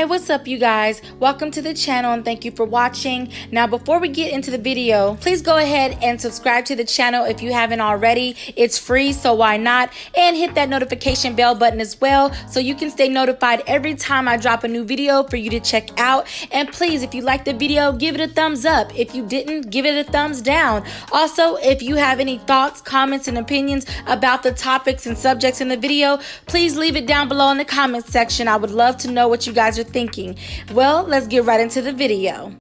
Hey, what's up, you guys? Welcome to the channel and thank you for watching. Now, before we get into the video, please go ahead and subscribe to the channel if you haven't already. It's free, so why not? And hit that notification bell button as well so you can stay notified every time I drop a new video for you to check out. And please, if you liked the video, give it a thumbs up. If you didn't, give it a thumbs down. Also, if you have any thoughts, comments, and opinions about the topics and subjects in the video, please leave it down below in the comments section. I would love to know what you guys are thinking. Well, let's get right into the video.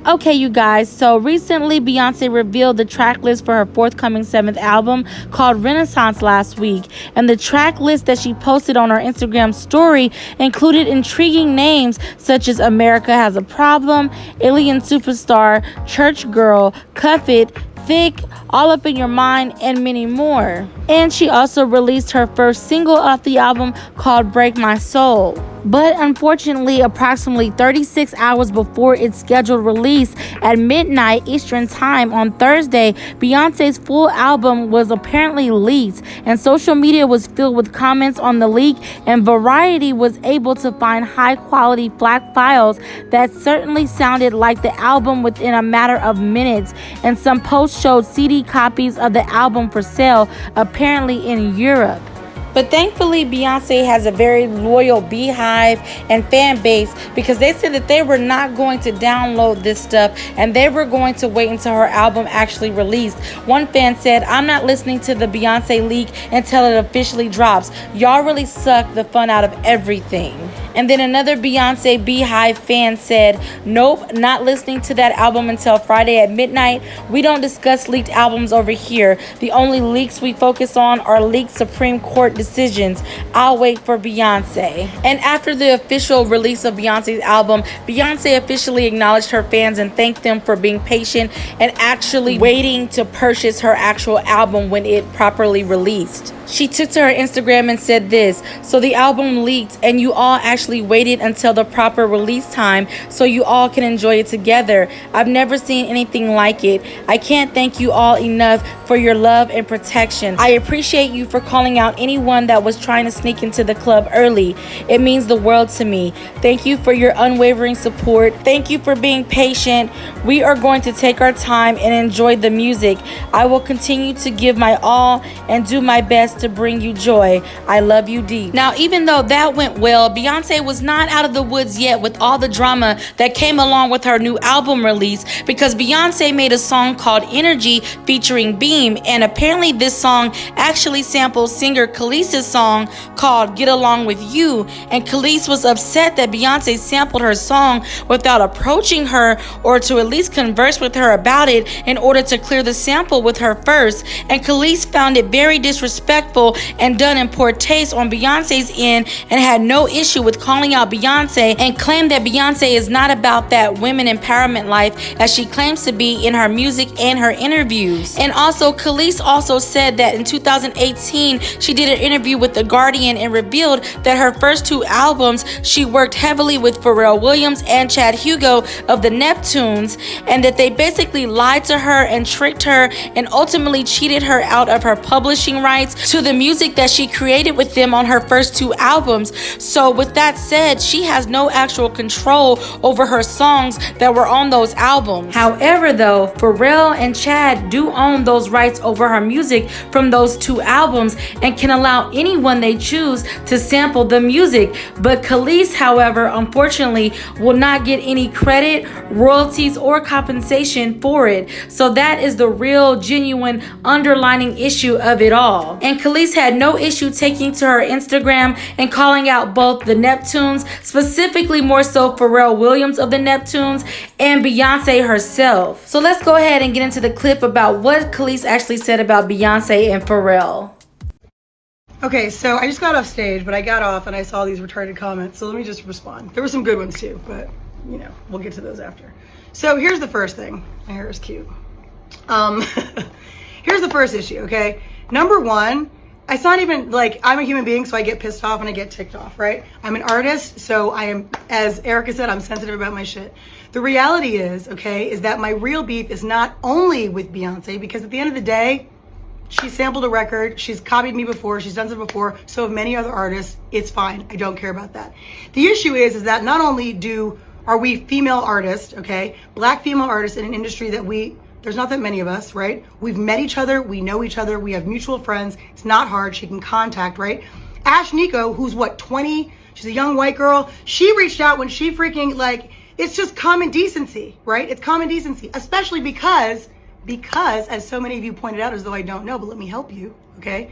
Okay, you guys, so recently Beyonce revealed the track list for her forthcoming 7th album called Renaissance last week, and the track list that she posted on her Instagram story included intriguing names such as America Has a Problem, Alien Superstar, Church Girl, Cuff It, Thick, All Up in Your Mind, and many more. And she also released her first single off the album called Break My Soul. But unfortunately, approximately 36 hours before its scheduled release at midnight Eastern Time on Thursday, Beyonce's full album was apparently leaked, and social media was filled with comments on the leak, and Variety was able to find high-quality FLAC files that certainly sounded like the album within a matter of minutes, and some posts showed CD copies of the album for sale, apparently in Europe. But thankfully, Beyonce has a very loyal BeyHive and fan base, because they said that they were not going to download this stuff and they were going to wait until her album actually released. One fan said, "I'm not listening to the Beyonce leak until it officially drops. Y'all really suck the fun out of everything." And then another Beyonce BeyHive fan said, "Nope, not listening to that album until Friday at midnight. We don't discuss leaked albums over here. The only leaks we focus on are leaked Supreme Court decisions. I'll wait for Beyonce." And after the official release of Beyonce's album, Beyonce officially acknowledged her fans and thanked them for being patient and actually waiting to purchase her actual album when it properly released. She took to her Instagram and said this: "So the album leaked and you all actually waited until the proper release time so you all can enjoy it together. I've never seen anything like it. I can't thank you all enough for your love and protection. I appreciate you for calling out anyone that was trying to sneak into the club early. It means the world to me. Thank you for your unwavering support. Thank you for being patient. We are going to take our time and enjoy the music. I will continue to give my all and do my best to bring you joy. I love you deep." Now, even though that went well, Beyonce was not out of the woods yet with all the drama that came along with her new album release, because Beyonce made a song called Energy featuring Beam, and apparently this song actually samples singer Kelis's song called Get Along With You, and Kelis was upset that Beyonce sampled her song without approaching her or to at least converse with her about it in order to clear the sample with her first, and Kelis found it very disrespectful and done in poor taste on Beyonce's end, and had no issue with calling out Beyonce, and claimed that Beyonce is not about that women empowerment life as she claims to be in her music and her interviews. And also, Kelis also said that in 2018 she did an interview with The Guardian and revealed that her first 2 albums she worked heavily with Pharrell Williams and Chad Hugo of the Neptunes, and that they basically lied to her and tricked her and ultimately cheated her out of her publishing rights to the music that she created with them on her first 2 albums. So with that said, she has no actual control over her songs that were on those albums. However, though, Pharrell and Chad do own those rights over her music from those 2 albums and can allow anyone they choose to sample the music. But Kelis, however, unfortunately will not get any credit, royalties, or compensation for it. So that is the real, genuine, underlining issue of it all. And Kelis had no issue taking to her Instagram and calling out both the Neptunes, specifically more so Pharrell Williams of the Neptunes, and Beyonce herself. So let's go ahead and get into the clip about what Kelis actually said about Beyonce and Pharrell. Okay, so I just got off stage, but I got off and I saw these retarded comments, so let me just respond. There were some good ones too, but you know, we'll get to those after. So here's the first thing. My hair is cute. Here's the first issue, okay? Number one, it's not even like, I'm a human being, so I get pissed off and I get ticked off, right? I'm an artist, so I am, as Erica said, I'm sensitive about my shit. The reality is, okay, is that my real beef is not only with Beyonce, because at the end of the day, She sampled a record. She's copied me before. She's done it before. So have many other artists. It's fine. I don't care about that. The issue is that not only are we female artists, okay, black female artists in an industry that there's not that many of us, right? We've met each other. We know each other. We have mutual friends. It's not hard. She can contact, right? Ash Nico, who's what, 20? She's a young white girl. She reached out when she freaking, like, it's just common decency, right? It's common decency, especially because, as so many of you pointed out, as though I don't know, but let me help you, okay?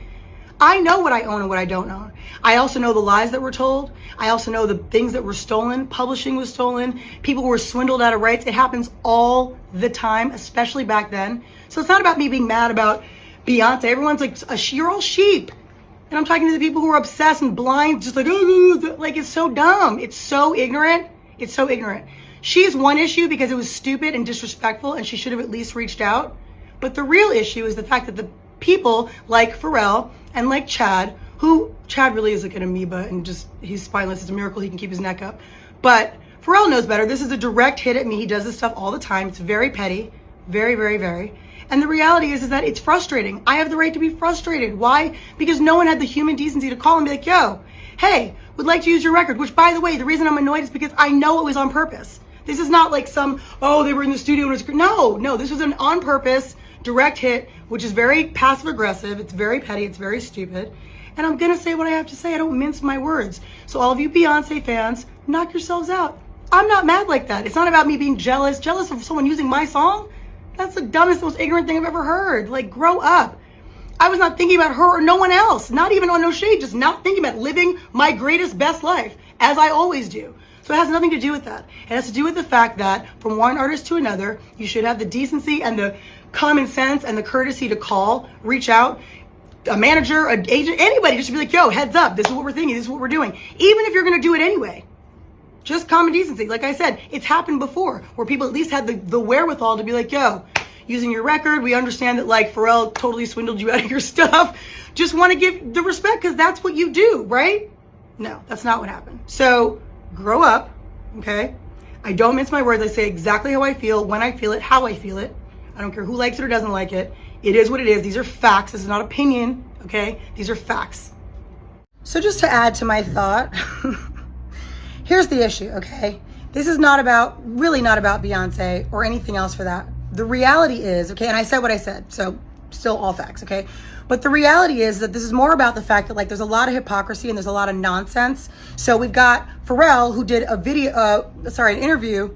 I know what I own and what I don't own. I also know the lies that were told. I also know the things that were stolen. Publishing was stolen. People were swindled out of rights. It happens all the time, especially back then. So it's not about me being mad about Beyonce. Everyone's like, you're all sheep. And I'm talking to the people who are obsessed and blind, just like, oh, like, it's so dumb. It's so ignorant. It's so ignorant. She's one issue because it was stupid and disrespectful and she should have at least reached out. But the real issue is the fact that the people like Pharrell and like Chad really is like an amoeba and just, he's spineless. It's a miracle he can keep his neck up. But Pharrell knows better. This is a direct hit at me. He does this stuff all the time. It's very petty. Very, very, very. And the reality is that it's frustrating. I have the right to be frustrated. Why? Because no one had the human decency to call and be like, yo, hey, would like to use your record. Which, by the way, the reason I'm annoyed is because I know it was on purpose. This is not like they were in the studio and it was, no, this was an on purpose direct hit, which is very passive aggressive. It's very petty. It's very stupid. And I'm going to say what I have to say. I don't mince my words. So all of you Beyonce fans, knock yourselves out. I'm not mad like that. It's not about me being jealous of someone using my song. That's the dumbest, most ignorant thing I've ever heard. Like, grow up. I was not thinking about her or no one else. Not even on no shade. Just not thinking about living my greatest, best life, as I always do. So it has nothing to do with that. It has to do with the fact that from one artist to another, you should have the decency and the common sense and the courtesy to call, reach out, a manager, an agent, anybody just be like, yo, heads up, this is what we're thinking, this is what we're doing. Even if you're going to do it anyway. Just common decency. Like I said, it's happened before where people at least had the wherewithal to be like, yo, using your record, we understand that like Pharrell totally swindled you out of your stuff. Just want to give the respect because that's what you do, right? No, that's not what happened. So grow up, okay? I don't mince my words. I say exactly how I feel, when I feel it, how I feel it. I don't care who likes it or doesn't like it. It is what it is. These are facts. This is not opinion, okay? These are facts. So just to add to my thought, here's the issue, okay? This is really not about Beyonce or anything else for that. The reality is, okay, and I said what I said, so still all facts, okay? But the reality is that this is more about the fact that like there's a lot of hypocrisy and there's a lot of nonsense. So we've got Pharrell who did an interview,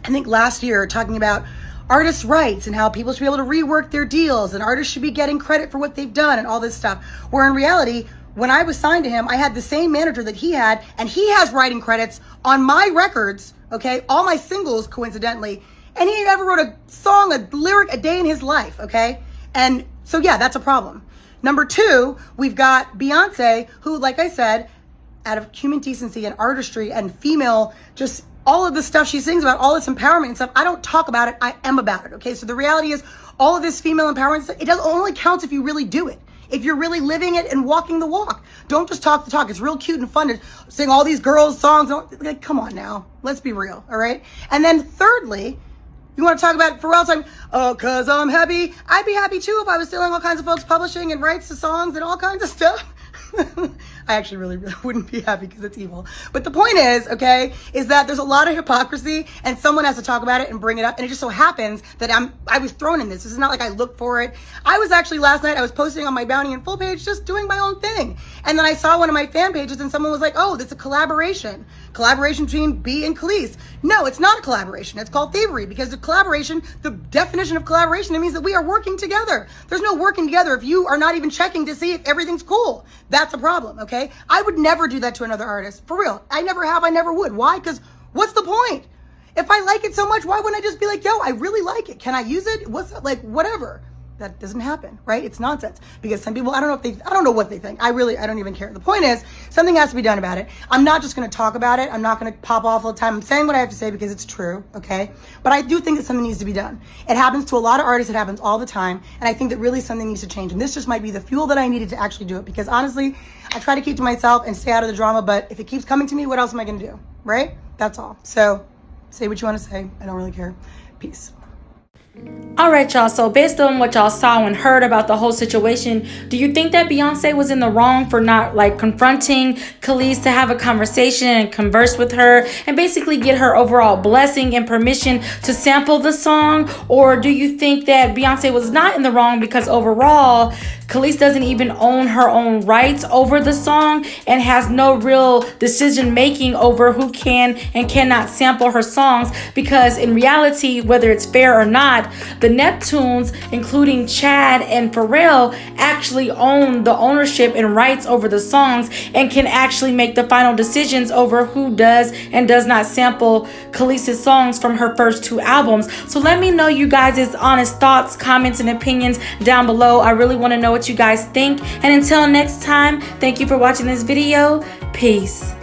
I think last year, talking about artists' rights and how people should be able to rework their deals and artists should be getting credit for what they've done and all this stuff. Where in reality, when I was signed to him, I had the same manager that he had, and he has writing credits on my records, okay? All my singles, coincidentally. And he never wrote a song, a lyric a day in his life, okay? And so, yeah, that's a problem. Number two, we've got Beyonce, who, like I said, out of human decency and artistry and female, just all of the stuff she sings about, all this empowerment and stuff, I don't talk about it, I am about it, okay? So the reality is, all of this female empowerment stuff, it only counts if you really do it. If you're really living it and walking the walk. Don't just talk the talk. It's real cute and fun to sing all these girls' songs. Like, come on now. Let's be real, all right? And then thirdly, you want to talk about Pharrell time? Oh, cause I'm happy. I'd be happy too if I was stealing all kinds of folks' publishing and rights to songs and all kinds of stuff. I actually really wouldn't be happy because it's evil. But the point is, okay, is that there's a lot of hypocrisy and someone has to talk about it and bring it up. And it just so happens that I was thrown in this. This is not like I looked for it. I was actually last night, I was posting on my Bounty and Full page, just doing my own thing. And then I saw one of my fan pages and someone was like, oh, that's a collaboration between B and Kelis. No, it's not a collaboration. It's called thievery because the collaboration, the definition of collaboration, it means that we are working together. There's no working together if you are not even checking to see if everything's cool. That's a problem, okay? I would never do that to another artist. For real. I never have, I never would. Why? Because what's the point? If I like it so much, why wouldn't I just be like, yo, I really like it. Can I use it? What's like, whatever. That doesn't happen, right? It's nonsense. Because some people, I don't know what they think. I don't even care. The point is, something has to be done about it. I'm not just going to talk about it. I'm not going to pop off all the time. I'm saying what I have to say because it's true, okay? But I do think that something needs to be done. It happens to a lot of artists. It happens all the time. And I think that really something needs to change. And this just might be the fuel that I needed to actually do it. Because honestly, I try to keep to myself and stay out of the drama. But if it keeps coming to me, what else am I going to do, right? That's all. So say what you want to say. I don't really care. Peace. All right, y'all. So based on what y'all saw and heard about the whole situation, do you think that Beyonce was in the wrong for not like confronting Kelis to have a conversation and converse with her and basically get her overall blessing and permission to sample the song? Or do you think that Beyonce was not in the wrong because overall Kelis doesn't even own her own rights over the song and has no real decision making over who can and cannot sample her songs? Because in reality, whether it's fair or not, the Neptunes, including Chad and Pharrell, actually own the ownership and rights over the songs and can actually make the final decisions over who does and does not sample Kelis' songs from her first 2 albums. So let me know you guys' honest thoughts, comments, and opinions down below. I really want to know what you guys think. And until next time, thank you for watching this video. Peace.